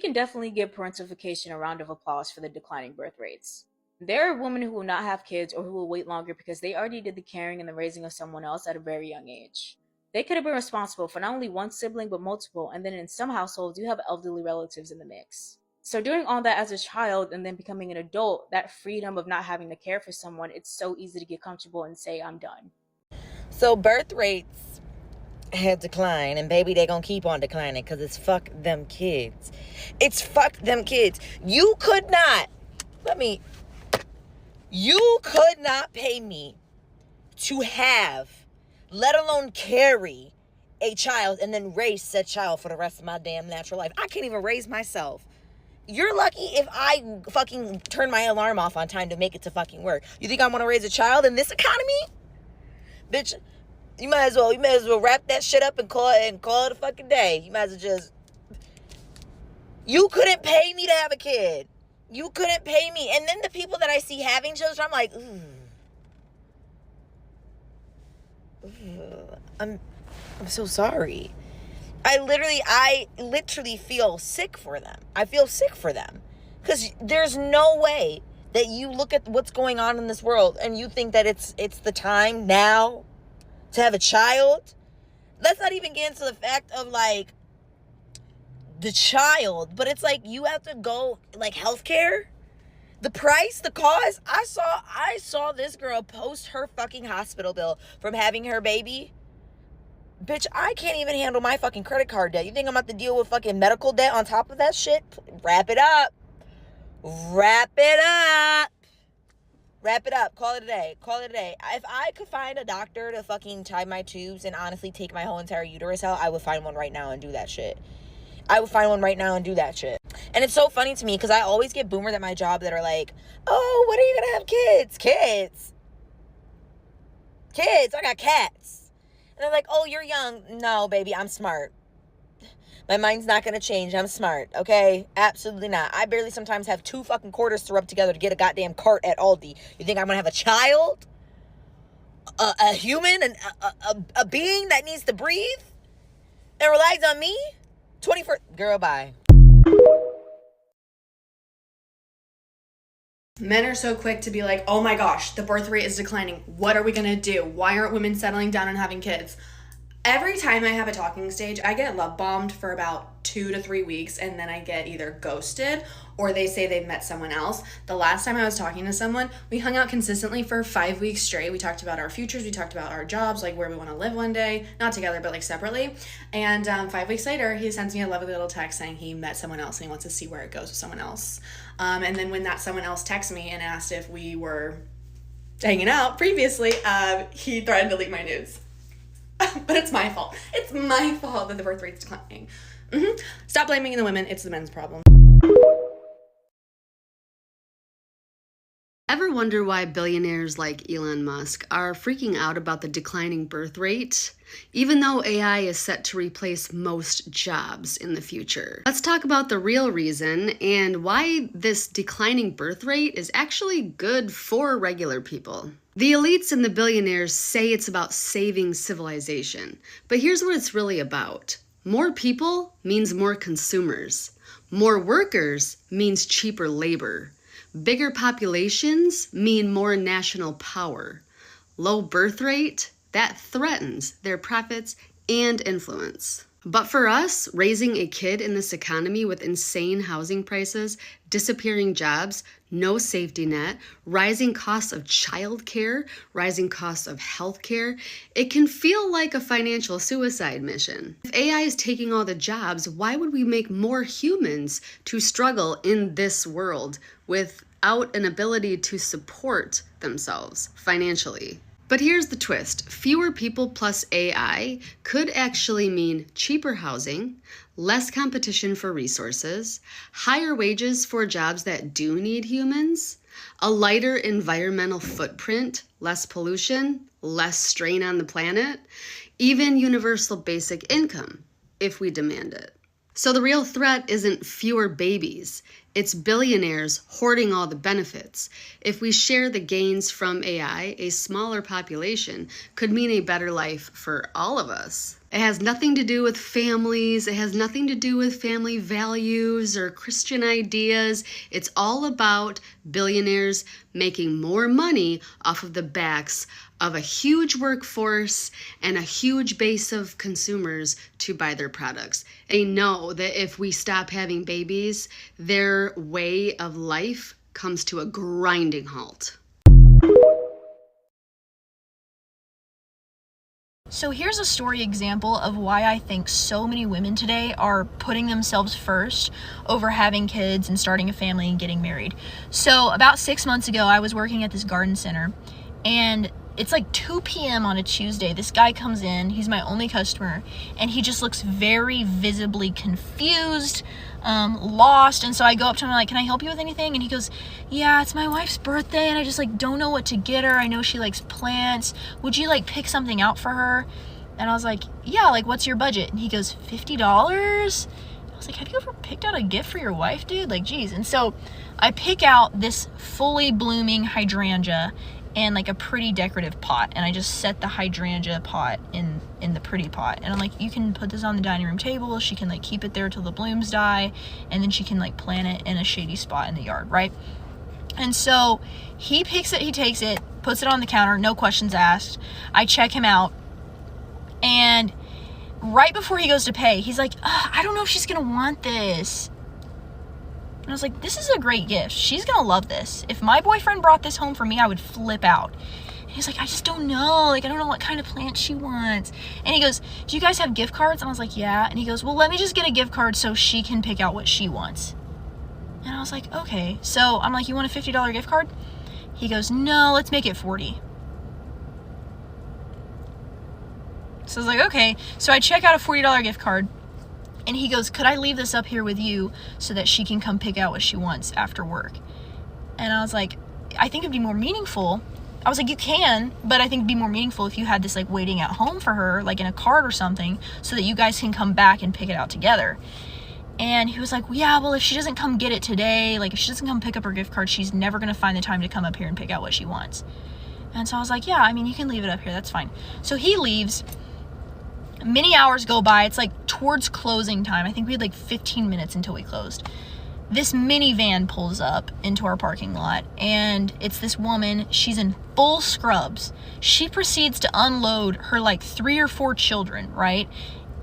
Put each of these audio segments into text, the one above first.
can definitely give parentification a round of applause for the declining birth rates. There are women who will not have kids or who will wait longer because they already did the caring and the raising of someone else at a very young age. They could have been responsible for not only one sibling but multiple, and then in some households, you have elderly relatives in the mix. So, doing all that as a child and then becoming an adult, that freedom of not having to care for someone, it's so easy to get comfortable and say, I'm done. So, birth rates have declined, and baby, they gonna keep on declining because it's fuck them kids. It's fuck them kids. You could not pay me to have, let alone carry, a child and then raise said child for the rest of my damn natural life. I can't even raise myself. You're lucky if I fucking turn my alarm off on time to make it to fucking work. You think I want to raise a child in this economy? Bitch, you might as well wrap that shit up and call it a fucking day. You might as well just... You couldn't pay me to have a kid. You couldn't pay me. And then the people that I see having children, I'm like, I'm so sorry. I literally feel sick for them. I feel sick for them. Because there's no way that you look at what's going on in this world and you think that it's the time now to have a child. Let's not even get into the fact of like the child, but it's like you have to go like healthcare. The price, the cost. I saw this girl post her fucking hospital bill from having her baby. Bitch, I can't even handle my fucking credit card debt. You think I'm about to deal with fucking medical debt on top of that shit? Wrap it up. Wrap it up. Wrap it up. Call it a day. Call it a day. If I could find a doctor to fucking tie my tubes and honestly take my whole entire uterus out, I would find one right now and do that shit. I would find one right now and do that shit. And it's so funny to me because I always get boomers at my job that are like, oh, when are you going to have kids? Kids. I got cats. And they're like, oh, you're young. No, baby, I'm smart. My mind's not going to change. I'm smart, okay? Absolutely not. I barely sometimes have 2 fucking quarters to rub together to get a goddamn cart at Aldi. You think I'm going to have a child? A human? A being that needs to breathe? And relies on me? 24... Girl, bye. Men are so quick to be like, oh my gosh, the birth rate is declining. What are we going to do? Why aren't women settling down and having kids? Every time I have a talking stage, I get love bombed for about 2 to 3 weeks, and then I get either ghosted or they say they've met someone else. The last time I was talking to someone, we hung out consistently for 5 weeks straight. We talked about our futures. We talked about our jobs, like where we want to live one day, not together, but like separately. And 5 weeks later, he sends me a lovely little text saying he met someone else and he wants to see where it goes with someone else. And then when that someone else texted me and asked if we were hanging out previously, he threatened to leak my nudes. But it's my fault. It's my fault that the birth rate's declining. Stop blaming the women. It's the men's problem. Ever wonder why billionaires like Elon Musk are freaking out about the declining birth rate, even though AI is set to replace most jobs in the future? Let's talk about the real reason and why this declining birth rate is actually good for regular people. The elites and the billionaires say it's about saving civilization, but here's what it's really about. More people means more consumers. More workers means cheaper labor. Bigger populations mean more national power. Low birth rate, that threatens their profits and influence. But for us, raising a kid in this economy with insane housing prices, disappearing jobs, no safety net, rising costs of childcare, rising costs of healthcare, it can feel like a financial suicide mission. If AI is taking all the jobs, why would we make more humans to struggle in this world without an ability to support themselves financially? But here's the twist. Fewer people plus AI could actually mean cheaper housing, less competition for resources, higher wages for jobs that do need humans, a lighter environmental footprint, less pollution, less strain on the planet, even universal basic income, if we demand it. So the real threat isn't fewer babies, It's billionaires hoarding all the benefits. If we share the gains from AI, a smaller population could mean a better life for all of us. It has nothing to do with families. It has nothing to do with family values or Christian ideas. It's all about billionaires making more money off of the backs of a huge workforce and a huge base of consumers to buy their products. They know that if we stop having babies, their way of life comes to a grinding halt. So here's a story example of why I think so many women today are putting themselves first over having kids and starting a family and getting married. So about 6 months ago, I was working at this garden center, and it's like 2 p.m. on a Tuesday. This guy comes in, he's my only customer, and he just looks very visibly confused, lost. And so I go up to him, like, can I help you with anything? And he goes, yeah, it's my wife's birthday and I just like don't know what to get her. I know she likes plants. Would you like pick something out for her? And I was like, yeah, like what's your budget? And he goes, $50. I was like, have you ever picked out a gift for your wife, dude? Like, geez. And so I pick out this fully blooming hydrangea and like a pretty decorative pot, and I just set the hydrangea pot in the pretty pot, and I'm like, you can put this on the dining room table. She can like keep it there till the blooms die, and then she can like plant it in a shady spot in the yard, right? And so he picks it, he takes it, puts it on the counter, no questions asked. I check him out, and right before he goes to pay, he's like, I don't know if she's gonna want this. And I was like, this is a great gift. She's gonna love this. If my boyfriend brought this home for me, I would flip out. And he's like, I just don't know. Like, I don't know what kind of plant she wants. And he goes, do you guys have gift cards? And I was like, yeah. And he goes, well, let me just get a gift card so she can pick out what she wants. And I was like, okay. So I'm like, you want a $50 gift card? He goes, no, let's make it 40. So I was like, okay. So I check out a $40 gift card. And he goes, could I leave this up here with you so that she can come pick out what she wants after work? And I was like, I think it'd be more meaningful. I was like, you can, but I think it'd be more meaningful if you had this like waiting at home for her, like in a card or something, so that you guys can come back and pick it out together. And he was like, well, yeah, well, if she doesn't come get it today, like if she doesn't come pick up her gift card, she's never going to find the time to come up here and pick out what she wants. And so I was like, yeah, I mean, you can leave it up here. That's fine. So he leaves. Many hours go by. It's like towards closing time. I think we had like 15 minutes until we closed. This minivan pulls up into our parking lot, and it's this woman. She's in full scrubs. She proceeds to unload her like 3 or 4 children, right,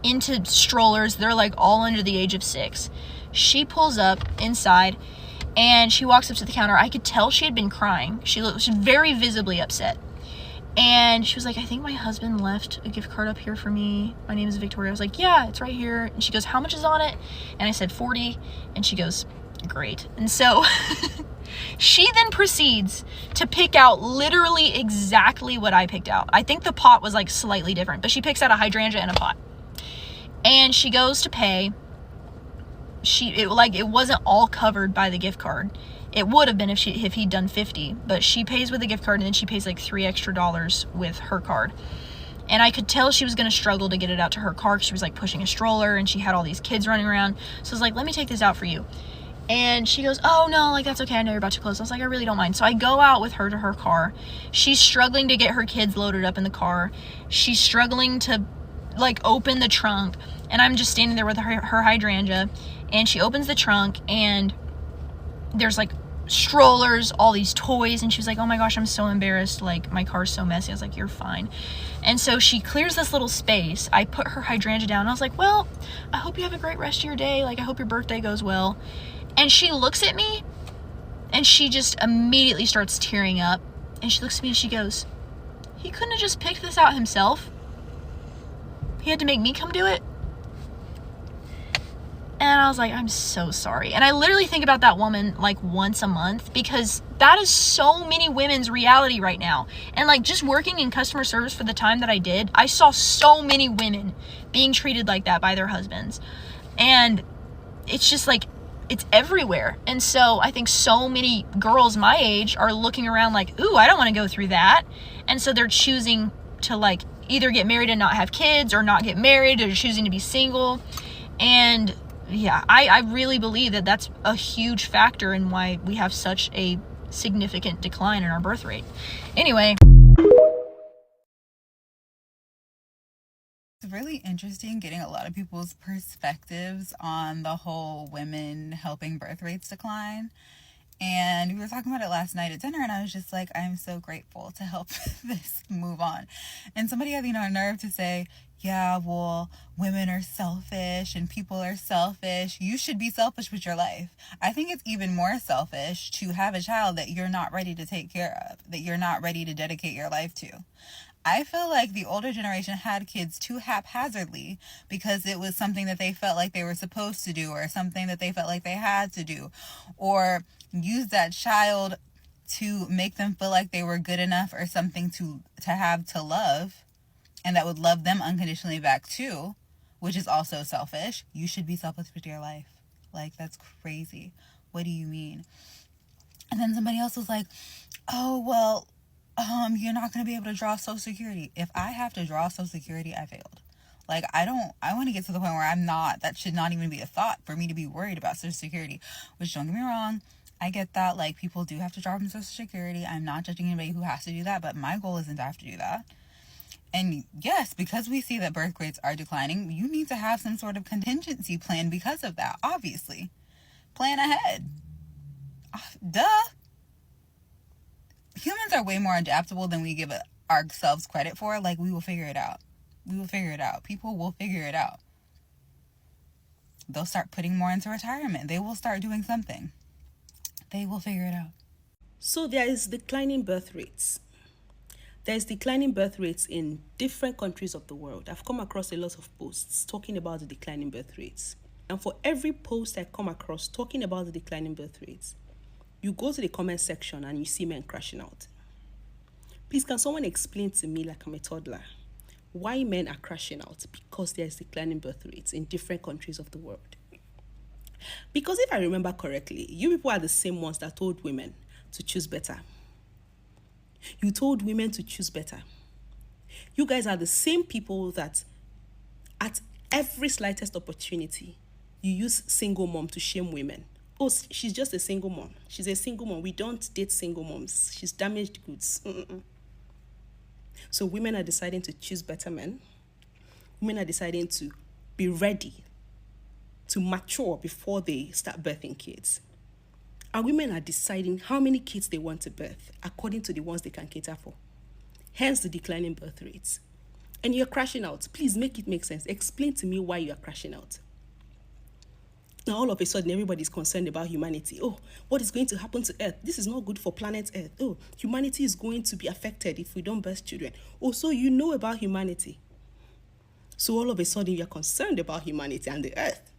into strollers. They're like all under the age of 6. She pulls up inside, and she walks up to the counter. I could tell she had been crying. She was very visibly upset. And she was like, I think my husband left a gift card up here for me. My name is Victoria. I was like, yeah, it's right here. And she goes, how much is on it? And I said 40. And she goes, great. And so she then proceeds to pick out literally exactly what I picked out. I think the pot was like slightly different, but she picks out a hydrangea and a pot. And she goes to pay. It wasn't all covered by the gift card. It would have been if he'd done 50, but she pays with a gift card, and then she pays like $3 extra with her card. And I could tell she was going to struggle to get it out to her car because she was like pushing a stroller, and she had all these kids running around. So I was like, let me take this out for you. And she goes, oh no, like that's okay. I know you're about to close. I was like, I really don't mind. So I go out with her to her car. She's struggling to get her kids loaded up in the car. She's struggling to like open the trunk, and I'm just standing there with her hydrangea, and she opens the trunk, and there's like strollers, all these toys, and she was like, oh my gosh, I'm so embarrassed, like my car's so messy. I was like, you're fine. And so she clears this little space. I put her hydrangea down. I was like, well, I hope you have a great rest of your day, like I hope your birthday goes well. And she looks at me, and she just immediately starts tearing up, and she looks at me and she goes, he couldn't have just picked this out himself? He had to make me come do it? And I was like, I'm so sorry. And I literally think about that woman like once a month, because that is so many women's reality right now. And like just working in customer service for the time that I did, I saw so many women being treated like that by their husbands. And it's just like, it's everywhere. And so I think so many girls my age are looking around like, ooh, I don't want to go through that. And so they're choosing to like either get married and not have kids, or not get married, or choosing to be single. And yeah, I really believe that that's a huge factor in why we have such a significant decline in our birth rate. Anyway. It's really interesting getting a lot of people's perspectives on the whole women helping birth rates decline. And we were talking about it last night at dinner, and I was just like, I'm so grateful to help this move on. And somebody had, nerve to say, yeah, well, women are selfish and people are selfish. You should be selfish with your life. I think it's even more selfish to have a child that you're not ready to take care of, that you're not ready to dedicate your life to. I feel like the older generation had kids too haphazardly because it was something that they felt like they were supposed to do, or something that they felt like they had to do, or use that child to make them feel like they were good enough or something to have to love, and that would love them unconditionally back too, which is also selfish. You should be selfish with your life. Like, that's crazy. What do you mean? And then somebody else was like, oh, well, you're not going to be able to draw Social Security. If I have to draw Social Security, I failed. Like, I want to get to the point where that should not even be a thought for me to be worried about Social Security, which, don't get me wrong, I get that, like, people do have to draw from Social Security. I'm not judging anybody who has to do that, but my goal isn't to have to do that. And yes, because we see that birth rates are declining, you need to have some sort of contingency plan because of that, obviously. Plan ahead. Duh. Humans are way more adaptable than we give ourselves credit for. Like, we will figure it out. We will figure it out. People will figure it out. They'll start putting more into retirement. They will start doing something. They will figure it out. So there is declining birth rates. There's declining birth rates in different countries of the world. I've come across a lot of posts talking about the declining birth rates. And for every post I come across talking about the declining birth rates, you go to the comment section and you see men crashing out. Please, can someone explain to me, like I'm a toddler, why men are crashing out? Because there's declining birth rates in different countries of the world. Because if I remember correctly, you people are the same ones that told women to choose better. You told women to choose better. You guys are the same people that at every slightest opportunity, you use single mom to shame women. Oh, she's just a single mom. She's a single mom. We don't date single moms. She's damaged goods. So women are deciding to choose better men. Women are deciding to be ready to mature before they start birthing kids. And women are deciding how many kids they want to birth according to the ones they can cater for. Hence the declining birth rates. And you're crashing out. Please make it make sense. Explain to me why you are crashing out. Now all of a sudden everybody's concerned about humanity. Oh, what is going to happen to Earth? This is not good for planet Earth. Oh, humanity is going to be affected if we don't birth children. Oh, so you know about humanity. So all of a sudden you're concerned about humanity and the Earth.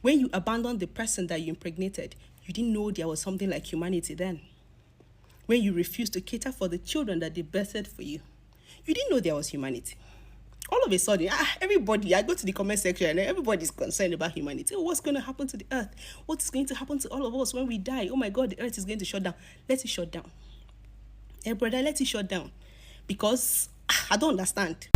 When you abandoned the person that you impregnated, you didn't know there was something like humanity then. When you refused to cater for the children that they birthed for you, you didn't know there was humanity. All of a sudden, everybody, I go to the comment section and everybody's concerned about humanity. Oh, what's going to happen to the Earth? What is going to happen to all of us when we die? Oh my God, the Earth is going to shut down. Let it shut down. Hey brother, let it shut down. Because I don't understand.